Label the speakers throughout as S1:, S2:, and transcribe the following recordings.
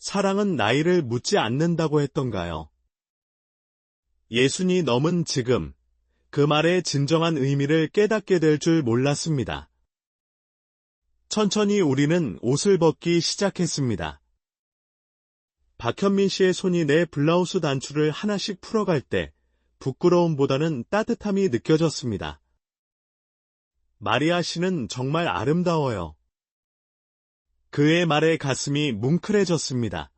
S1: 사랑은 나이를 묻지 않는다고 했던가요? 예순이 넘은 지금, 그 말의 진정한 의미를 깨닫게 될 줄 몰랐습니다. 천천히 우리는 옷을 벗기 시작했습니다. 박현민 씨의 손이 내 블라우스 단추를 하나씩 풀어갈 때 부끄러움보다는 따뜻함이 느껴졌습니다. 마리아 씨는 정말 아름다워요. 그의 말에 가슴이 뭉클해졌습니다.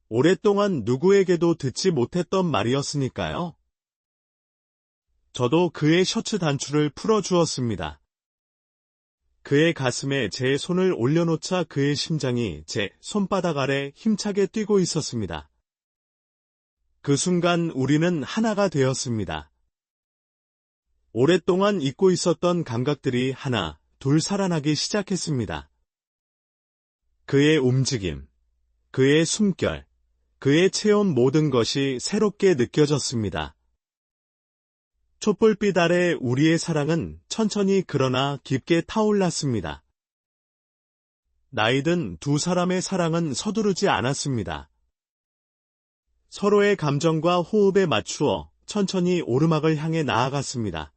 S1: 오랫동안 누구에게도 듣지 못했던 말이었으니까요. 저도 그의 셔츠 단추를 풀어주었습니다. 그의 가슴에 제 손을 올려놓자 그의 심장이 제 손바닥 아래 힘차게 뛰고 있었습니다. 그 순간 우리는 하나가 되었습니다. 오랫동안 잊고 있었던 감각들이 하나, 둘 살아나기 시작했습니다. 그의 움직임, 그의 숨결, 그의 체온 모든 것이 새롭게 느껴졌습니다. 촛불빛 아래 우리의 사랑은 천천히 그러나 깊게 타올랐습니다. 나이든 두 사람의 사랑은 서두르지 않았습니다. 서로의 감정과 호흡에 맞추어 천천히 오르막을 향해 나아갔습니다.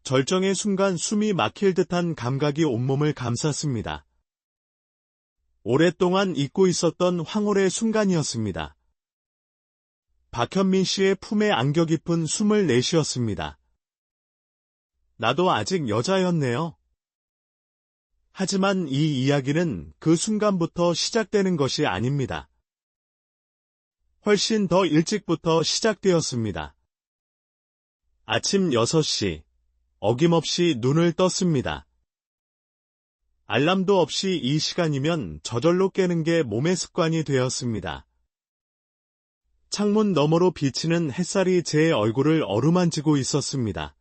S1: 절정의 순간 숨이 막힐 듯한 감각이 온몸을 감쌌습니다. 오랫동안 잊고 있었던 황홀의 순간이었습니다. 박현민 씨의 품에 안겨 깊은 숨을 내쉬었습니다. 나도 아직 여자였네요. 하지만 이 이야기는 그 순간부터 시작되는 것이 아닙니다. 훨씬 더 일찍부터 시작되었습니다. 아침 6시, 어김없이 눈을 떴습니다. 알람도 없이 이 시간이면 저절로 깨는 게 몸의 습관이 되었습니다. 창문 너머로 비치는 햇살이 제 얼굴을 어루만지고 있었습니다.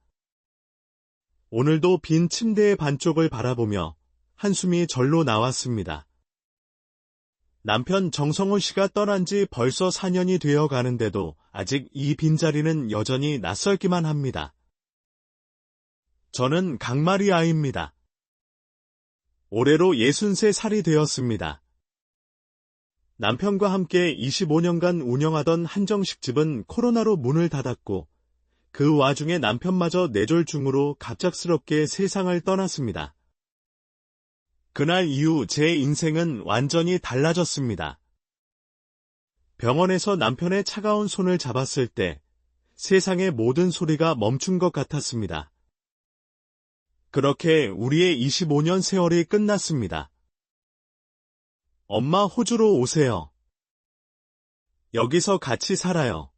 S1: 오늘도 빈 침대의 반쪽을 바라보며 한숨이 절로 나왔습니다. 남편 정성훈 씨가 떠난 지 벌써 4년이 되어 가는데도 아직 이 빈자리는 여전히 낯설기만 합니다. 저는 강마리 아이입니다. 올해로 63살이 되었습니다. 남편과 함께 25년간 운영하던 한정식집은 코로나로 문을 닫았고 그 와중에 남편마저 뇌졸중으로 갑작스럽게 세상을 떠났습니다. 그날 이후 제 인생은 완전히 달라졌습니다. 병원에서 남편의 차가운 손을 잡았을 때 세상의 모든 소리가 멈춘 것 같았습니다. 그렇게 우리의 25년 세월이 끝났습니다. 엄마 호주로 오세요. 여기서 같이 살아요.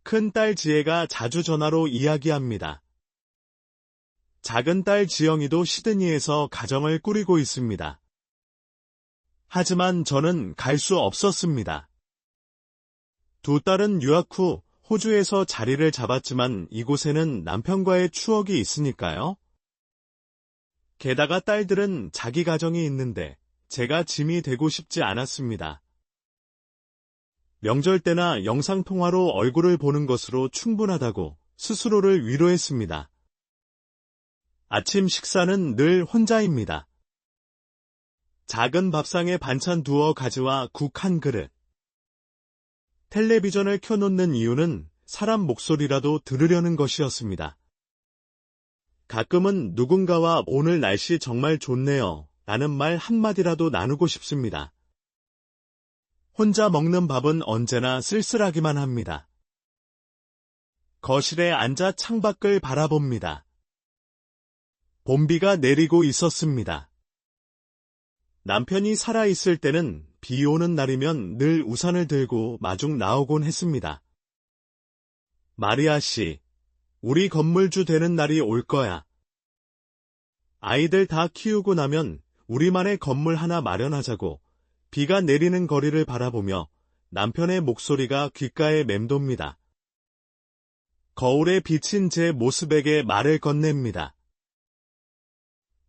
S1: 큰딸 지혜가 자주 전화로 이야기합니다. 작은 딸 지영이도 시드니에서 가정을 꾸리고 있습니다. 하지만 저는 갈 수 없었습니다. 두 딸은 유학 후 호주에서 자리를 잡았지만 이곳에는 남편과의 추억이 있으니까요. 게다가 딸들은 자기 가정이 있는데 제가 짐이 되고 싶지 않았습니다. 명절 때나 영상통화로 얼굴을 보는 것으로 충분하다고 스스로를 위로했습니다. 아침 식사는 늘 혼자입니다. 작은 밥상에 반찬 두어 가지와 국 한 그릇. 텔레비전을 켜놓는 이유는 사람 목소리라도 들으려는 것이었습니다. 가끔은 누군가와 오늘 날씨 정말 좋네요 라는 말 한마디라도 나누고 싶습니다. 혼자 먹는 밥은 언제나 쓸쓸하기만 합니다. 거실에 앉아 창밖을 바라봅니다. 봄비가 내리고 있었습니다. 남편이 살아있을 때는 비 오는 날이면 늘 우산을 들고 마중 나오곤 했습니다. 마리아 씨, 우리 건물주 되는 날이 올 거야. 아이들 다 키우고 나면 우리만의 건물 하나 마련하자고 비가 내리는 거리를 바라보며 남편의 목소리가 귓가에 맴돕니다. 거울에 비친 제 모습에게 말을 건넵니다.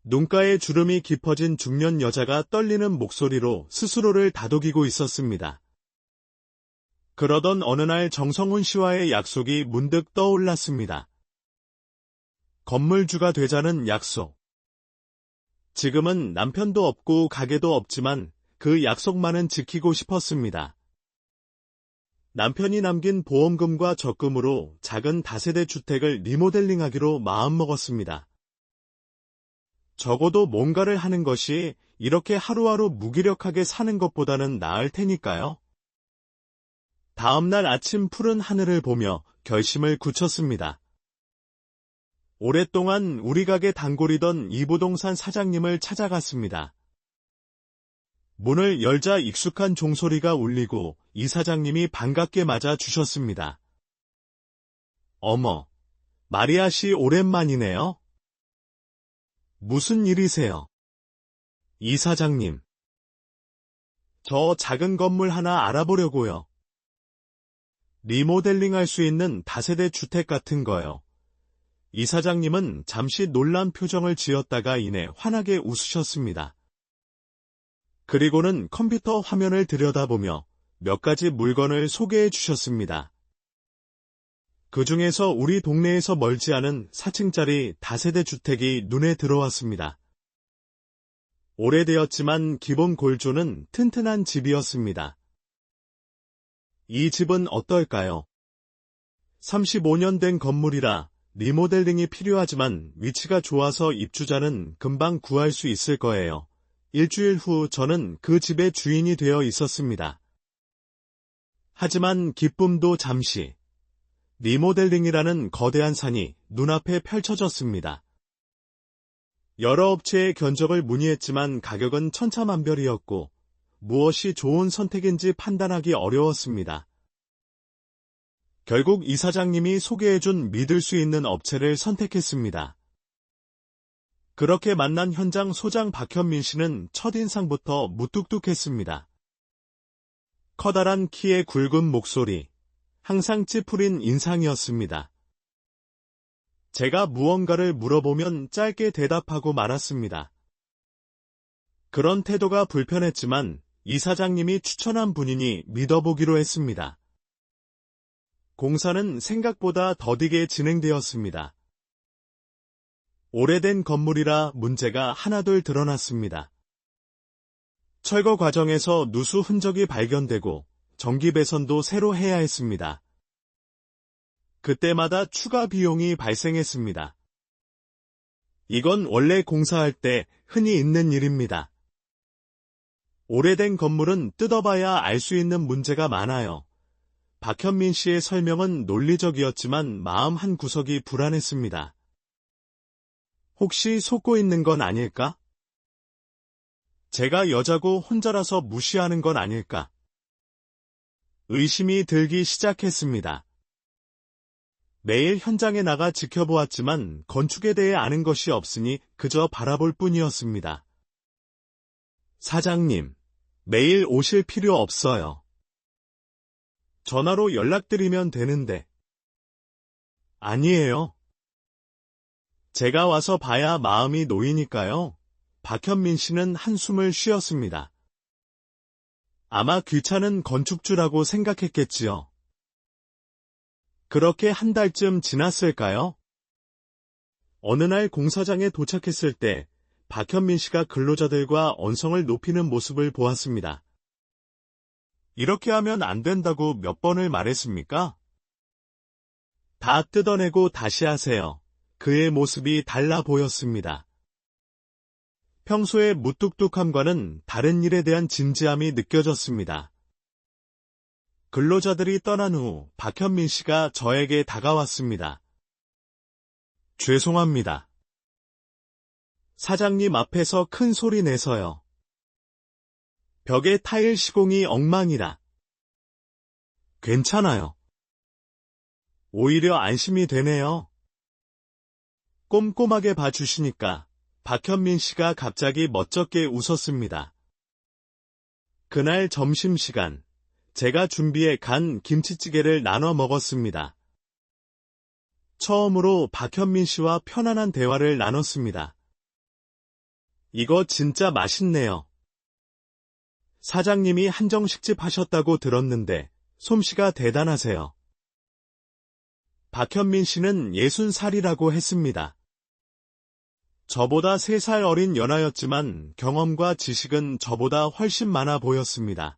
S1: 눈가에 주름이 깊어진 중년 여자가 떨리는 목소리로 스스로를 다독이고 있었습니다. 그러던 어느 날 정성훈 씨와의 약속이 문득 떠올랐습니다. 건물주가 되자는 약속. 지금은 남편도 없고 가게도 없지만 그 약속만은 지키고 싶었습니다. 남편이 남긴 보험금과 적금으로 작은 다세대 주택을 리모델링하기로 마음먹었습니다. 적어도 뭔가를 하는 것이 이렇게 하루하루 무기력하게 사는 것보다는 나을 테니까요. 다음날 아침 푸른 하늘을 보며 결심을 굳혔습니다. 오랫동안 우리 가게 단골이던 이부동산 사장님을 찾아갔습니다. 문을 열자 익숙한 종소리가 울리고 이 사장님이 반갑게 맞아 주셨습니다. 어머, 마리아 씨 오랜만이네요. 무슨 일이세요? 이 사장님. 저 작은 건물 하나 알아보려고요. 리모델링할 수 있는 다세대 주택 같은 거요. 이 사장님은 잠시 놀란 표정을 지었다가 이내 환하게 웃으셨습니다. 그리고는 컴퓨터 화면을 들여다보며 몇 가지 물건을 소개해 주셨습니다. 그 중에서 우리 동네에서 멀지 않은 4층짜리 다세대 주택이 눈에 들어왔습니다. 오래되었지만 기본 골조는 튼튼한 집이었습니다. 이 집은 어떨까요? 35년 된 건물이라 리모델링이 필요하지만 위치가 좋아서 입주자는 금방 구할 수 있을 거예요. 일주일 후 저는 그 집의 주인이 되어 있었습니다. 하지만 기쁨도 잠시. 리모델링이라는 거대한 산이 눈앞에 펼쳐졌습니다. 여러 업체의 견적을 문의했지만 가격은 천차만별이었고 무엇이 좋은 선택인지 판단하기 어려웠습니다. 결국 이 사장님이 소개해준 믿을 수 있는 업체를 선택했습니다. 그렇게 만난 현장 소장 박현민 씨는 첫인상부터 무뚝뚝했습니다. 커다란 키에 굵은 목소리, 항상 찌푸린 인상이었습니다. 제가 무언가를 물어보면 짧게 대답하고 말았습니다. 그런 태도가 불편했지만 이 사장님이 추천한 분이니 믿어보기로 했습니다. 공사는 생각보다 더디게 진행되었습니다. 오래된 건물이라 문제가 하나둘 드러났습니다. 철거 과정에서 누수 흔적이 발견되고 전기 배선도 새로 해야 했습니다. 그때마다 추가 비용이 발생했습니다. 이건 원래 공사할 때 흔히 있는 일입니다. 오래된 건물은 뜯어봐야 알 수 있는 문제가 많아요. 박현민 씨의 설명은 논리적이었지만 마음 한 구석이 불안했습니다. 혹시 속고 있는 건 아닐까? 제가 여자고 혼자라서 무시하는 건 아닐까? 의심이 들기 시작했습니다. 매일 현장에 나가 지켜보았지만 건축에 대해 아는 것이 없으니 그저 바라볼 뿐이었습니다. 사장님, 매일 오실 필요 없어요. 전화로 연락드리면 되는데. 아니에요. 제가 와서 봐야 마음이 놓이니까요. 박현민 씨는 한숨을 쉬었습니다. 아마 귀찮은 건축주라고 생각했겠지요. 그렇게 한 달쯤 지났을까요? 어느 날 공사장에 도착했을 때 박현민 씨가 근로자들과 언성을 높이는 모습을 보았습니다. 이렇게 하면 안 된다고 몇 번을 말했습니까? 다 뜯어내고 다시 하세요. 그의 모습이 달라 보였습니다. 평소의 무뚝뚝함과는 다른 일에 대한 진지함이 느껴졌습니다. 근로자들이 떠난 후 박현민 씨가 저에게 다가왔습니다. 죄송합니다. 사장님 앞에서 큰 소리 내서요. 벽에 타일 시공이 엉망이라. 괜찮아요. 오히려 안심이 되네요. 꼼꼼하게 봐주시니까 박현민 씨가 갑자기 멋쩍게 웃었습니다. 그날 점심시간, 제가 준비해 간 김치찌개를 나눠 먹었습니다. 처음으로 박현민 씨와 편안한 대화를 나눴습니다. 이거 진짜 맛있네요. 사장님이 한정식집 하셨다고 들었는데 솜씨가 대단하세요. 박현민 씨는 60살이라고 했습니다. 저보다 3살 어린 연하였지만 경험과 지식은 저보다 훨씬 많아 보였습니다.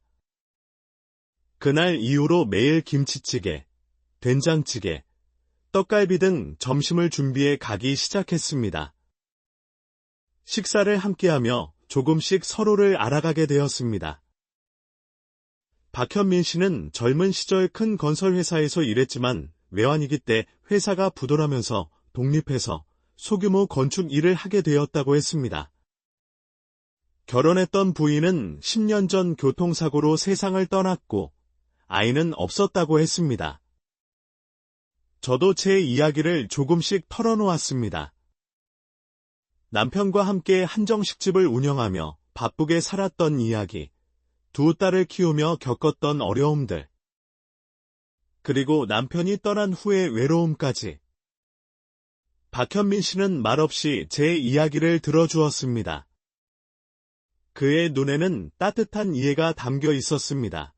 S1: 그날 이후로 매일 김치찌개, 된장찌개, 떡갈비 등 점심을 준비해 가기 시작했습니다. 식사를 함께하며 조금씩 서로를 알아가게 되었습니다. 박현민 씨는 젊은 시절 큰 건설회사에서 일했지만 외환위기 때 회사가 부도나면서 독립해서 소규모 건축 일을 하게 되었다고 했습니다. 결혼했던 부인은 10년 전 교통사고로 세상을 떠났고 아이는 없었다고 했습니다. 저도 제 이야기를 조금씩 털어놓았습니다. 남편과 함께 한정식집을 운영하며 바쁘게 살았던 이야기, 2딸을 키우며 겪었던 어려움들, 그리고 남편이 떠난 후의 외로움까지. 박현민 씨는 말없이 제 이야기를 들어주었습니다. 그의 눈에는 따뜻한 이해가 담겨 있었습니다.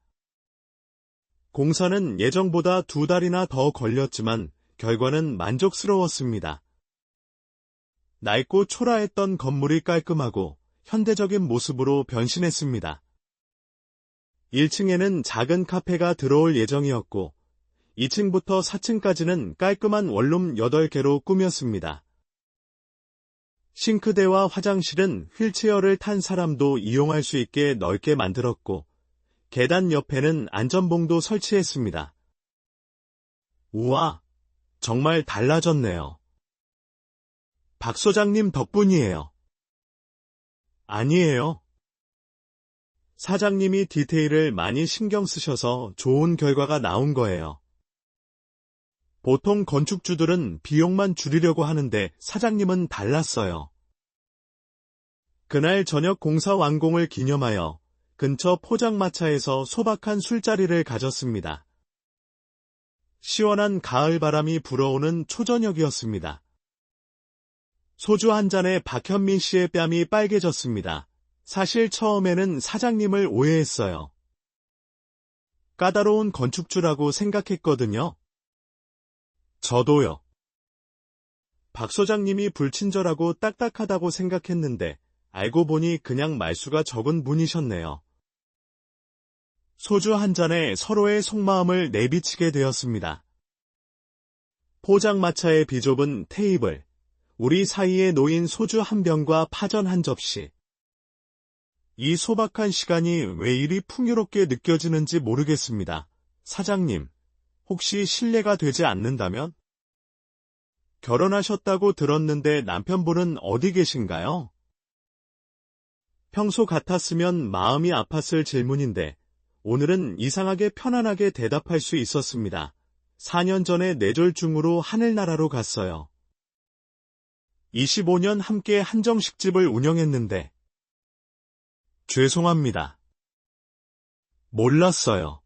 S1: 공사는 예정보다 2달이나 더 걸렸지만 결과는 만족스러웠습니다. 낡고 초라했던 건물이 깔끔하고 현대적인 모습으로 변신했습니다. 1층에는 작은 카페가 들어올 예정이었고 2층부터 4층까지는 깔끔한 원룸 8개로 꾸몄습니다. 싱크대와 화장실은 휠체어를 탄 사람도 이용할 수 있게 넓게 만들었고 계단 옆에는 안전봉도 설치했습니다. 우와, 정말 달라졌네요. 박 소장님 덕분이에요. 아니에요. 사장님이 디테일을 많이 신경 쓰셔서 좋은 결과가 나온 거예요. 보통 건축주들은 비용만 줄이려고 하는데 사장님은 달랐어요. 그날 저녁 공사 완공을 기념하여 근처 포장마차에서 소박한 술자리를 가졌습니다. 시원한 가을 바람이 불어오는 초저녁이었습니다. 소주 한 잔에 박현민 씨의 뺨이 빨개졌습니다. 사실 처음에는 사장님을 오해했어요. 까다로운 건축주라고 생각했거든요. 저도요. 박 소장님이 불친절하고 딱딱하다고 생각했는데 알고 보니 그냥 말수가 적은 분이셨네요. 소주 한 잔에 서로의 속마음을 내비치게 되었습니다. 포장마차의 비좁은 테이블, 우리 사이에 놓인 소주 한 병과 파전 한 접시. 이 소박한 시간이 왜 이리 풍요롭게 느껴지는지 모르겠습니다. 사장님, 혹시 실례가 되지 않는다면? 결혼하셨다고 들었는데 남편분은 어디 계신가요? 평소 같았으면 마음이 아팠을 질문인데 오늘은 이상하게 편안하게 대답할 수 있었습니다. 4년 전에 뇌졸중으로 하늘나라로 갔어요. 25년 함께 한정식집을 운영했는데 죄송합니다. 몰랐어요.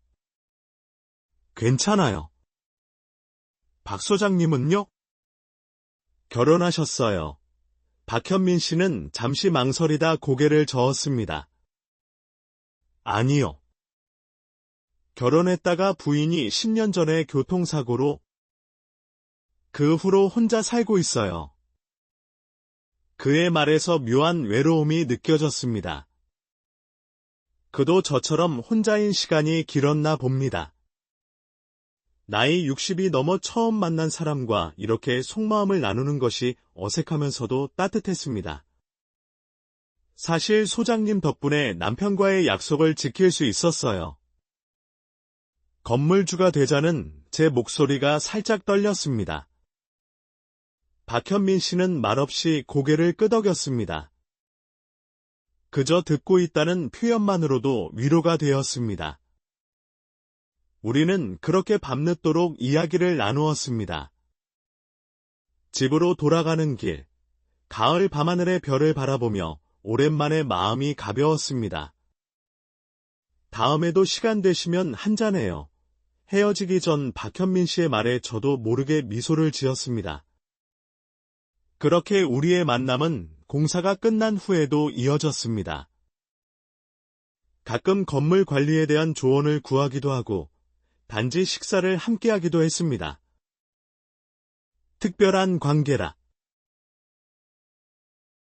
S1: 괜찮아요. 박 소장님은요? 결혼하셨어요. 박현민 씨는 잠시 망설이다 고개를 저었습니다. 아니요. 결혼했다가 부인이 10년 전에 교통사고로 그 후로 혼자 살고 있어요. 그의 말에서 묘한 외로움이 느껴졌습니다. 그도 저처럼 혼자인 시간이 길었나 봅니다. 나이 60이 넘어 처음 만난 사람과 이렇게 속마음을 나누는 것이 어색하면서도 따뜻했습니다. 사실 소장님 덕분에 남편과의 약속을 지킬 수 있었어요. 건물주가 되자는 제 목소리가 살짝 떨렸습니다. 박현민 씨는 말없이 고개를 끄덕였습니다. 그저 듣고 있다는 표현만으로도 위로가 되었습니다. 우리는 그렇게 밤늦도록 이야기를 나누었습니다. 집으로 돌아가는 길, 가을 밤하늘의 별을 바라보며 오랜만에 마음이 가벼웠습니다. 다음에도 시간 되시면 한잔해요. 헤어지기 전 박현민 씨의 말에 저도 모르게 미소를 지었습니다. 그렇게 우리의 만남은 공사가 끝난 후에도 이어졌습니다. 가끔 건물 관리에 대한 조언을 구하기도 하고 단지 식사를 함께하기도 했습니다. 특별한 관계라.